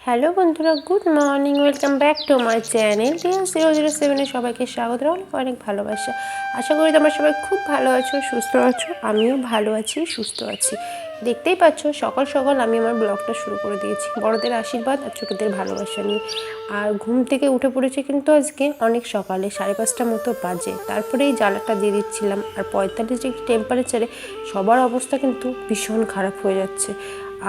Hello বন্ধুরা, good morning, welcome back to my channel DL007-এ সবাইকে স্বাগত, অনেক অনেক ভালোবাসা। আশা করি তোমরা সবাই খুব ভালো আছো, সুস্থ আছো। আমিও ভালো আছি, সুস্থ আছি। দেখতেই পাচ্ছ সকাল সকাল আমি আমার ব্লগটা শুরু করে দিয়েছি বড়দের আশীর্বাদ আর ছোটোদের ভালোবাসা নিয়ে। আর ঘুম থেকে উঠে পড়েছে কিন্তু আজকে অনেক সকালে, 5:30 মতো বাজে। তারপরে এই জ্বালাটা দিয়ে দিচ্ছিলাম। আর 45 ডিগ্রি টেম্পারেচারে সবার অবস্থা কিন্তু ভীষণ খারাপ হয়ে যাচ্ছে।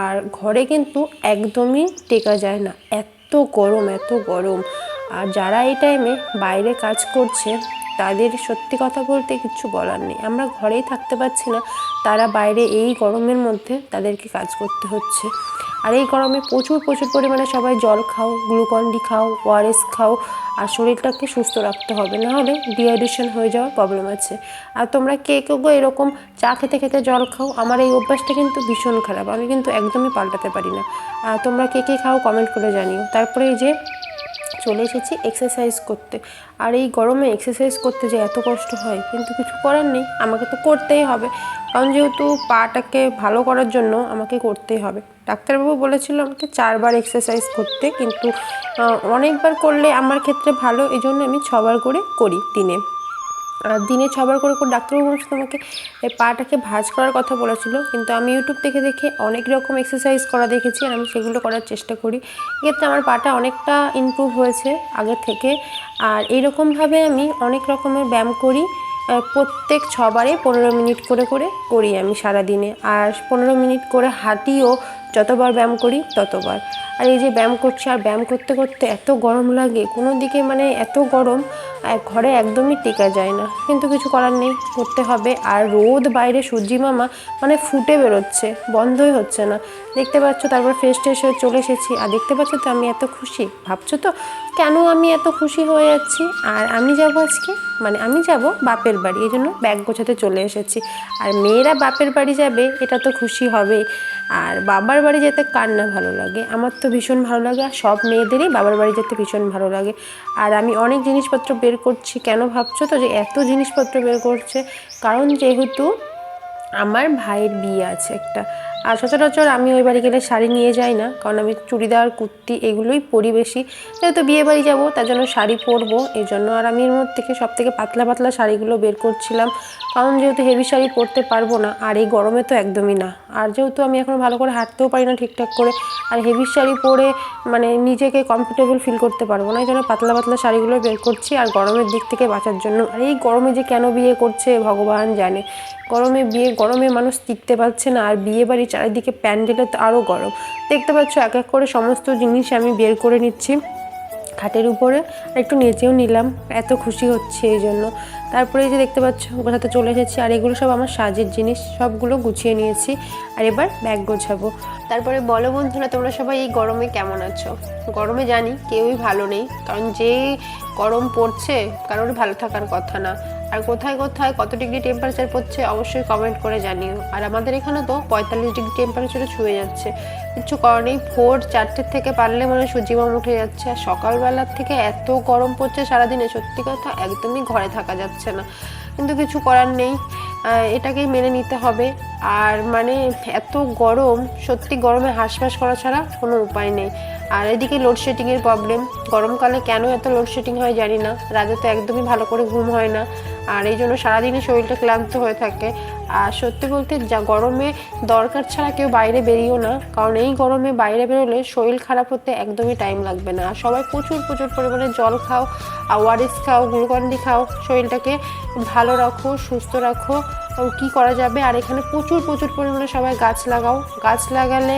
আর ঘরে কিন্তু একদমই টেকা যায় না, এত গরম এত গরম। আর যারা এই টাইমে বাইরে কাজ করছে তাদের সত্যি কথা বলতে কিছু বলার নেই। আমরা ঘরেই থাকতে পারছি না, তারা বাইরে এই গরমের মধ্যে তাদেরকে কাজ করতে হচ্ছে। আর এই গরমে প্রচুর প্রচুর পরিমাণে সবাই জল খাও, গ্লুকন-ডি খাও, ওআরএস খাও। আর শরীরটাকে সুস্থ রাখতে হবে, নাহলে ডিহাইড্রেশন হয়ে যাওয়ার প্রবলেম আছে। আর তোমরা কে কেউ এরকম চা খেতে খেতে জল খাও? আমার এই অভ্যাসটা কিন্তু ভীষণ খারাপ, আমি কিন্তু একদমই পাল্টাতে পারি না। আর তোমরা কে কে খাও কমেন্ট করে জানিও। তারপরে এই যে চলে এসেছি এক্সারসাইজ করতে। আর এই গরমে এক্সারসাইজ করতে যে এত কষ্ট হয়, কিন্তু কিছু করার নেই, আমাকে তো করতেই হবে। কারণ যেহেতু পাটাকে ভালো করার জন্য আমাকে করতেই হবে। ডাক্তারবাবু বলেছিল আমাকে 4 বার এক্সারসাইজ করতে, কিন্তু অনেকবার করলে আমার ক্ষেত্রে ভালো, এই জন্য আমি 6 বার করে করি দিনে। দিনে 6 বার করে ডাক্তারবাবু বলেছিল আমাকে এই পাটাকে ভাঁজ করার কথা বলেছিল, কিন্তু আমি ইউটিউব দেখে দেখে অনেক রকম এক্সারসাইজ করা দেখেছি, আর আমি সেগুলো করার চেষ্টা করি। এক্ষেত্রে আমার পাটা অনেকটা ইমপ্রুভ হয়েছে আগের থেকে। আর এইরকমভাবে আমি অনেক রকমের ব্যায়াম করি। প্রত্যেক 6 বারে 15 মিনিট করে করে করি আমি সারাদিনে। আর 15 মিনিট করে হাঁটিও, যতবার ব্যায়াম করি ততবার। আর এই যে ব্যায়াম করছি, আর ব্যায়াম করতে করতে এত গরম লাগে, কোনো দিকে মানে এত গরম, ঘরে একদমই টেকা যায় না, কিন্তু কিছু করার নেই, করতে হবে। আর রোদ বাইরে সূর্যি মামা মানে ফুটে বেরোচ্ছে, বন্ধই হচ্ছে না, দেখতে পাচ্ছ। তারপর ফ্রেশ ট্রেশ হয়ে চলে এসেছি। আর দেখতে পাচ্ছ তো আমি এত খুশি, ভাবছো তো কেন আমি এত খুশি হয়ে যাচ্ছি। আর আমি যাব আজকে, মানে আমি যাব বাপের বাড়ি, এই জন্য ব্যাগ গোছাতে চলে এসেছি। আর মেয়েরা বাপের বাড়ি যাবে, এটা তো খুশি হবে। আর বাবার বাড়ি যেতে কার না ভালো লাগে, আমার তো ভীষণ ভালো লাগে। আর সব মেয়েদেরই বাবার বাড়ি যেতে ভীষণ ভালো লাগে। আর আমি অনেক জিনিসপত্র বের করছি। কেন ভাবছো তো যে এত জিনিসপত্র বের করছে? কারণ যেহেতু আমার ভাইয়ের বিয়ে আছে একটা। আর সচরাচর আমি ওই বাড়ি গেলে শাড়ি নিয়ে যাই না, কারণ আমি চুড়িদার কুর্তি এগুলোই পরি বেশি। যেহেতু বিয়ে বাড়ি যাবো তার জন্য শাড়ি পরবো, এই জন্য। আর আমি এর মধ্যে থেকে সবথেকে পাতলা পাতলা শাড়িগুলো বের করছিলাম, কারণ যেহেতু হেভি শাড়ি পরতে পারবো না, আর এই গরমে তো একদমই না। আর যেহেতু আমি এখন ভালো করে হাঁটতেও পারি না ঠিকঠাক করে, আর হেভি শাড়ি পরে মানে নিজেকে কমফোর্টেবল ফিল করতে পারবো না, এই জন্য পাতলা পাতলা শাড়িগুলো বের করছি। আর গরমের দিক থেকে বাঁচার জন্য। আর এই গরমে যে কেন বিয়ে করছে ভগবান জানে। গরমে মানুষ টিকতে পারছে না। আর বিয়ে বাড়ি চারিদিকে প্যান্ডেলে তো আরও গরম। দেখতে পাচ্ছ এক এক করে সমস্ত জিনিস আমি বের করে নিচ্ছি খাটের উপরে, আর একটু নেচেও নিলাম, এত খুশি হচ্ছে এই জন্য। তারপরে এই যে দেখতে পাচ্ছ গোছাতে চলে এসেছি। আর এগুলো সব আমার সাজের জিনিস, সবগুলো গুছিয়ে নিয়েছি। আর এবার ব্যাগ গোছাবো। তারপরে বলো বন্ধুরা, তোমরা সবাই এই গরমে কেমন আছো? গরমে জানি কেউই ভালো নেই, কারণ যে গরম পড়ছে কারোর ভালো থাকার কথা না। আর কোথায় কোথায় কত ডিগ্রি টেম্পারেচার পড়ছে অবশ্যই কমেন্ট করে জানিও। আর আমাদের এখানে তো 45 ডিগ্রি টেম্পারেচারে ছুঁয়ে যাচ্ছে। কিছু করার নেই, ভোর 4টে থেকে পারলে মনে হয় সূর্যিমাম উঠে যাচ্ছে। আর সকালবেলার থেকে এত গরম পড়ছে সারাদিনে, সত্যি কথা একদমই ঘরে থাকা যাচ্ছে না, কিন্তু কিছু করার নেই, এটাকেই মেনে নিতে হবে। আর মানে এত গরম, সত্যি গরমে হাঁসফাঁস করা ছাড়া কোনো উপায় নেই। আর এদিকে লোডশেডিংয়ের প্রবলেম। গরমকালে কেন এত লোডশেডিং হয় জানি না, রাতে তো একদমই ভালো করে ঘুম হয় না, আর এই জন্য সারাদিনে শরীরটা ক্লান্ত হয়ে থাকে। আর সত্যি বলতে যা গরমে দরকার ছাড়া কেউ বাইরে বেরিয়েও না, কারণ এই গরমে বাইরে বেরোলে শরীর খারাপ হতে একদমই টাইম লাগবে না। আর সবাই প্রচুর প্রচুর পরিমাণে জল খাও, ওআরএস খাও, গ্লুকন-ডি খাও, শরীরটাকে ভালো রাখো, সুস্থ রাখো। কি করা যাবে। আর এখানে প্রচুর প্রচুর পরিমাণে সবাই গাছ লাগাও। গাছ লাগালে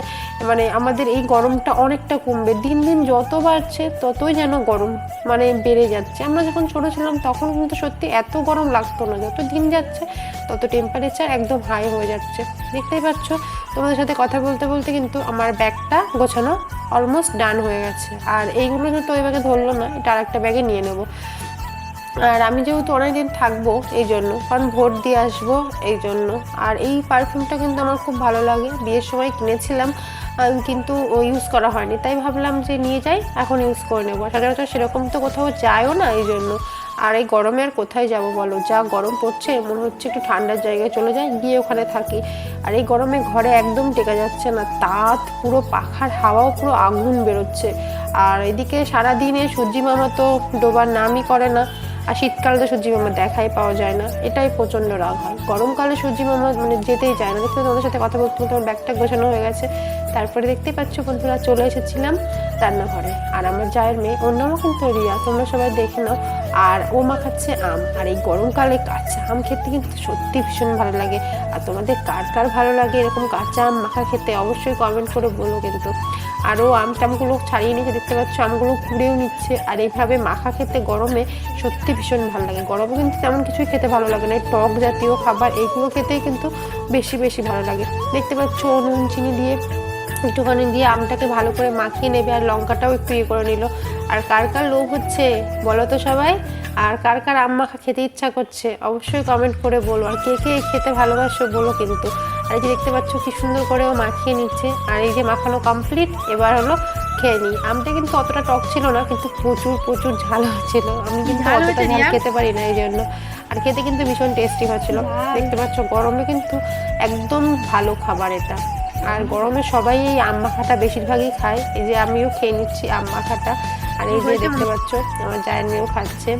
মানে আমাদের এই গরমটা অনেকটা কমবে। দিন দিন যত বাড়ছে ততই যেন গরম মানে বেড়ে যাচ্ছে। আমরা যখন ছোটো ছিলাম তখন কিন্তু সত্যি এত গরম লাগতো না, যত দিন যাচ্ছে তত টেম্পারেচার একদম হাই হয়ে যাচ্ছে। দেখতেই পাচ্ছ, তোমাদের সাথে কথা বলতে বলতে কিন্তু আমার ব্যাগটা গোছানো অলমোস্ট ডান হয়ে গেছে। আর এইগুলো তো ওই ব্যাগে ধরলো না, এটা আর একটা ব্যাগে নিয়ে নেবো। আর আমি যেহেতু অনেকদিন থাকবো এই জন্য, কারণ ভোট দিয়ে আসবো এই জন্য। আর এই পারফিউমটা কিন্তু আমার খুব ভালো লাগে, বিয়ের সময় কিনেছিলাম কিন্তু ইউজ করা হয়নি, তাই ভাবলাম যে নিয়ে যাই, এখন ইউজ করে নেবো। সচরাচর সেরকম তো কোথাও যায়ও না এই জন্য। আর এই গরমে আর কোথায় যাব বলো, যা গরম পড়ছে, মনে হচ্ছে একটু ঠান্ডার জায়গায় চলে যাই, গিয়ে ওখানে থাকি। আর এই গরমে ঘরে একদম টেকা যাচ্ছে না, তাত পুরো পাখার হাওয়াও পুরো আগুন বেরোচ্ছে। আর এদিকে সারাদিনে সূর্যি মামা তো ডোবার নামই করে না, আর শীতকালে তো সূর্যি মামা দেখাই পাওয়া যায় না, এটাই প্রচণ্ড রাগ হয়। গরমকালে সূর্যি মামা মানে যেতেই চায় না। দেখতে তোমাদের সাথে কথা বলতে বলতে আমার ব্যাগটা গোছানো হয়ে গেছে। তারপরে দেখতেই পাচ্ছ বন্ধুরা চলে এসেছিলাম রান্নাঘরে, আর আমার জায়ের মেয়ে, ওর নামও কিন্তু রিয়া, তোমরা সবাই দেখে নাও। আর ও মাখাচ্ছে আম, আর এই গরমকালে কাঁচা আম খেতে কিন্তু সত্যি ভীষণ ভালো লাগে। আর তোমাদের কার কার ভালো লাগে এরকম কাঁচা আম মাখা খেতে, অবশ্যই কমেন্ট করে বলো কিন্তু। আরও আমটামগুলো ছাড়িয়ে নিচ্ছে, দেখতে পাচ্ছ আমগুলো কুড়েও নিচ্ছে। আর এইভাবে মাখা খেতে গরমে সত্যি ভীষণ ভালো লাগে। গরমে কিন্তু তেমন কিছুই খেতে ভালো লাগে না, টক জাতীয় খাবার এইগুলো খেতেই কিন্তু বেশি বেশি ভালো লাগে। দেখতে পাচ্ছ নুন চিনি দিয়ে একটুখানি দিয়ে আমটাকে ভালো করে মাখিয়ে নেবে, আর লঙ্কাটাও একটু ইয়ে করে নিল। আর কার কার লোভ হচ্ছে বলো তো সবাই, আর কার কার আম মাখা খেতে ইচ্ছা করছে অবশ্যই কমেন্ট করে বলো। আর কে কে খেতে ভালোবাসো বলো কিন্তু। আর এই যে দেখতে পাচ্ছ কি সুন্দর করে ও মাখিয়ে নিচ্ছে। আর এই যে মাখানো কমপ্লিট, এবার হলো খেয়ে নিই। আমটা কিন্তু অতটা টক ছিল না, কিন্তু প্রচুর প্রচুর ঝাল হচ্ছিল। আমি কিন্তু অতটা ঝাল খেতে পারি না, এই জন্য। আর খেতে কিন্তু ভীষণ টেস্টি হচ্ছিল। দেখতে পাচ্ছ গরমে কিন্তু একদম ভালো খাবার এটা। আর গরমে সবাই এই আম মাখাটা বেশিরভাগই খায়। এই যে আমিও খেয়ে নিচ্ছি আম মাখাটা। আর এই যে দেখতে পাচ্ছ আমার জায়ের মেয়েও খাচ্ছে।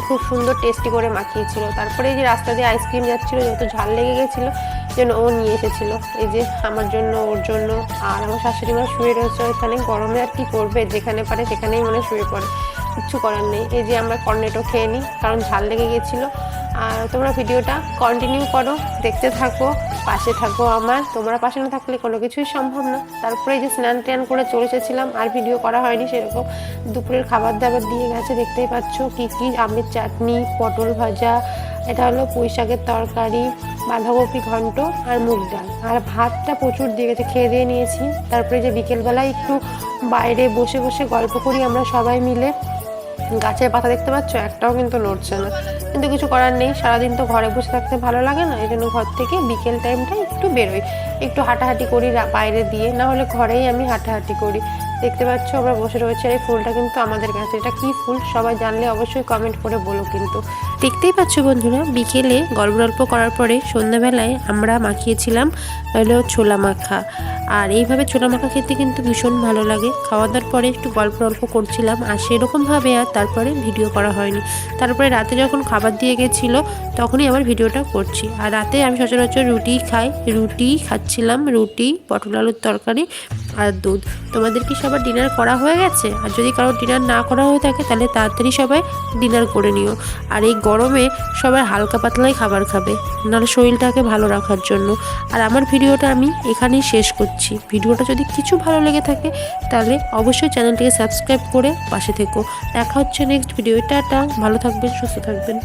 খুব সুন্দর টেস্টি করে মাখিয়েছিল। তারপরে এই যে রাস্তা দিয়ে আইসক্রিম যাচ্ছিলো, যেহেতু ঝাল লেগে গেছিলো যেন ও নিয়ে এসেছিল। এই যে আমার জন্য, ওর জন্য। আর আমার শাশুড়ি মা শুয়ে রয়েছে ওইখানে। গরমে আর কি করবে, যেখানে পারে সেখানেই মনে শুয়ে পড়ে, কিচ্ছু করার নেই। এই যে আমরা কর্নেটো খেয়ে নিই, কারণ ঝাল লেগে গেছিলো। আর তোমরা ভিডিওটা কন্টিনিউ করো, দেখতে থাকো, পাশে থাকো আমার। তোমরা পাশে না থাকলে কোনো কিছুই সম্ভব না। তারপরে এই যে স্নান টান করে চলে এসেছিলাম, আর ভিডিও করা হয়নি সেরকম। দুপুরের খাবার দাবার দিয়ে গেছে, দেখতেই পাচ্ছ কী কী, আমের চাটনি, পটল ভাজা, এটা হলো পুঁই শাকের তরকারি, বাঁধাকপি ঘন্ট আর মুগ ডাল। আর ভাতটা প্রচুর দিয়ে গেছে, খেয়ে দিয়ে নিয়েছি। তারপরে যে বিকেলবেলায় একটু বাইরে বসে বসে গল্প করি আমরা সবাই মিলে। গাছের পাতা দেখতে পাচ্ছ একটাও কিন্তু নড়ছে না, কিন্তু কিছু করার নেই। সারাদিন তো ঘরে বসে থাকতে ভালো লাগে না, এই জন্য ঘর থেকে বিকেল টাইমটা একটু বেরোই, একটু হাঁটাহাঁটি করি বাইরে দিয়ে, না হলে ঘরেই আমি হাঁটাহাঁটি করি। দেখতে পাচ্ছ আমরা বসে রয়েছে। আর এই ফুলটা কিন্তু আমাদের গাছে, এটা কি ফুল সবাই জানলে অবশ্যই কমেন্ট করে বলো কিন্তু। দেখতেই পাচ্ছ বন্ধুরা, বিকেলে গল্প গল্প করার পরে সন্ধ্যাবেলায় আমরা মাখিয়েছিলাম হলো ছোলা মাখা। আর এইভাবে ছোলা মাখা খেতে কিন্তু ভীষণ ভালো লাগে। খাওয়া দাওয়ার পরে একটু গল্প করছিলাম, আর সেরকমভাবে আর তারপরে ভিডিও করা হয়নি। তারপরে রাতে যখন খাবার দিয়ে গেছিলো তখনই আমার ভিডিওটা করছি। আর রাতে আমি সচরাচর রুটিই খাই, রুটি খাচ্ছিলাম, রুটি, পটল আলুর তরকারি আর দুধ। তোমাদের কি সবার ডিনার করা হয়ে গেছে? আর যদি কারো ডিনার না করা হয়ে থাকে তাহলে তাড়াতাড়ি সবাই ডিনার করে নিও। আর এই গরমে সবাই হালকা পাতলাই খাবার খাবে, নাহলে শরীরটাকে ভালো রাখার জন্য। আর আমার ভিডিওটা আমি এখানেই শেষ করছি। ভিডিওটা যদি কিছু ভালো লেগে থাকে তাহলে অবশ্যই চ্যানেলটিকে সাবস্ক্রাইব করে পাশে থেকো। দেখা হচ্ছে নেক্সট ভিডিও। টাটা, ভালো থাকবেন, সুস্থ থাকবেন।